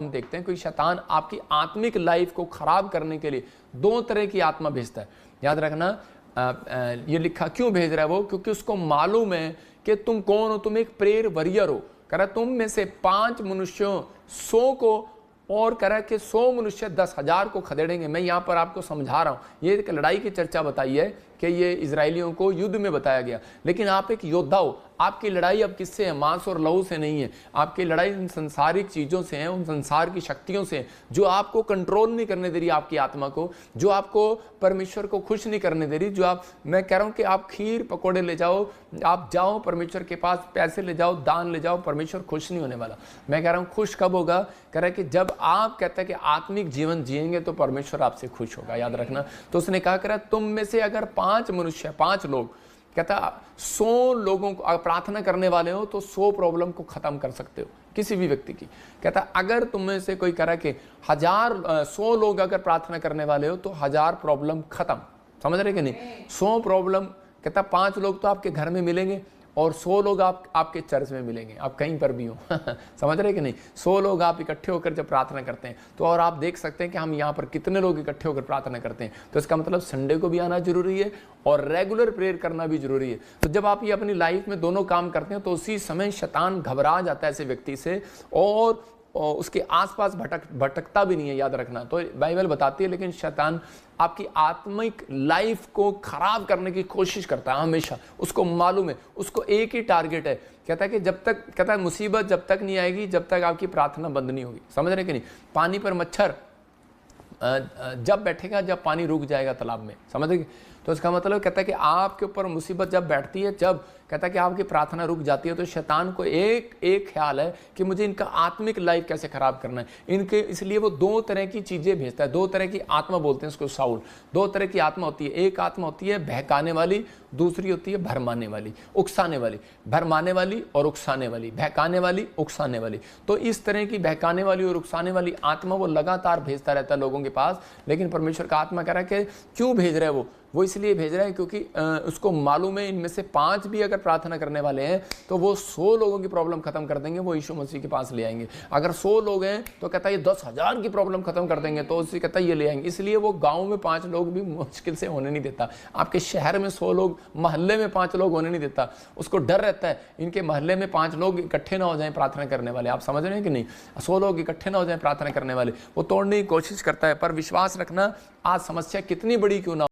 हम देखते हैं कोई शैतान आपकी आत्मिक लाइफ को खराब करने के लिए दो तरह की आत्मा भेजता है। याद रखना, ये लिखा क्यों भेज रहा है वो, क्योंकि उसको मालूम है कि तुम कौन हो, तुम एक प्रेयर वरियर हो। कह रहा तुम में से 5 मनुष्यों 100 को, और कह रहा है कि 100 मनुष्य 10,000 को खदेड़ेंगे। मैं यहाँ पर आपको समझा रहा हूँ, ये एक लड़ाई की चर्चा बताई है कि ये इजरायलियों को युद्ध में बताया गया, लेकिन आप एक योद्धा हो। आपकी लड़ाई अब किससे है? मांस और लहू से नहीं है। आपकी लड़ाई उन संसारिक चीज़ों से है, उन संसार की शक्तियों से, जो आपको कंट्रोल नहीं करने दे रही आपकी आत्मा को, जो आपको परमेश्वर को खुश नहीं करने दे रही। जो आप, मैं कह रहा हूँ कि आप खीर पकौड़े ले जाओ, आप जाओ परमेश्वर के पास, पैसे ले जाओ, दान ले जाओ, परमेश्वर खुश नहीं होने वाला। मैं कह रहा हूँ खुश कब होगा? कह रहा है कि जब आप कहते हैं कि आत्मिक जीवन जिएंगे तो परमेश्वर आपसे खुश होगा। याद रखना। तो उसने कहा, कह रहा तुम में से अगर 5 मनुष्य, 5 लोग, कहता 100 लोगों को प्रार्थना करने वाले हो तो 100 प्रॉब्लम को खत्म कर सकते हो किसी भी व्यक्ति की। कहता अगर तुम में से कोई कह कि 100 लोग अगर प्रार्थना करने वाले हो तो 1000 प्रॉब्लम खत्म। समझ रहे कि नहीं? 100 प्रॉब्लम, कहता 5 लोग तो आपके घर में मिलेंगे और 100 लोग आपके चर्च में मिलेंगे, आप कहीं पर भी हो। समझ रहे कि नहीं? 100 लोग आप इकट्ठे होकर जब प्रार्थना करते हैं तो, और आप देख सकते हैं कि हम यहाँ पर कितने लोग इकट्ठे होकर प्रार्थना करते हैं। तो इसका मतलब संडे को भी आना जरूरी है और रेगुलर प्रेयर करना भी जरूरी है। तो जब आप ये अपनी लाइफ में दोनों काम करते हैं तो उसी समय शैतान घबरा जाता है ऐसे व्यक्ति से, और उसके आसपास भटकता भी नहीं है। याद रखना। तो बाइबल बताती है, लेकिन शैतान आपकी आत्मिक लाइफ को खराब करने की कोशिश करता है हमेशा। उसको मालूम है, उसको एक ही टारगेट है। कहता है कि जब तक, कहता है मुसीबत जब तक नहीं आएगी जब तक आपकी प्रार्थना बंद नहीं होगी। समझ रहे कि नहीं? पानी पर मच्छर जब बैठेगा जब पानी रुक जाएगा तालाब में। समझ रहे? तो इसका मतलब कहता है कि आपके ऊपर मुसीबत जब बैठती है, जब कहता है कि आपकी प्रार्थना रुक जाती है, तो शैतान को एक ख्याल है कि मुझे इनका आत्मिक लाइफ कैसे खराब करना है इनके। इसलिए वो 2 तरह की चीजें भेजता है। 2 तरह की आत्मा बोलते हैं इसको साउल। 2 तरह की आत्मा होती है। एक आत्मा होती है बहकाने वाली, दूसरी होती है भरमाने वाली, उकसाने वाली। भरमाने वाली और उकसाने वाली, बहकाने वाली, उकसाने वाली। तो इस तरह की बहकाने वाली और उकसाने वाली आत्मा वो लगातार भेजता रहता है लोगों के पास। लेकिन परमेश्वर का आत्मा कह रहा है कि क्यों भेज रहा है वो इसलिए भेज रहा है क्योंकि उसको मालूम है इनमें से 5 भी अगर प्रार्थना करने वाले हैं तो वो 100 लोगों की प्रॉब्लम खत्म कर देंगे, वो यीशु मसीह के पास ले आएंगे। अगर 100 लोग हैं तो कहता है ये 10,000 की प्रॉब्लम खत्म कर देंगे, तो उससे कहता है ये ले आएंगे। इसलिए वो गांव में 5 लोग भी मुश्किल से होने नहीं देता। आपके शहर में 100 लोग, मोहल्ले में 5 लोग होने नहीं देता। उसको डर रहता है इनके मोहल्ले में 5 लोग इकट्ठे ना हो जाएं प्रार्थना करने वाले। आप समझ रहे हैं कि नहीं? 100 लोग इकट्ठे ना हो जाएं प्रार्थना करने वाले, वो तोड़ने की कोशिश करता है। पर विश्वास रखना, आज समस्या कितनी बड़ी क्यों ना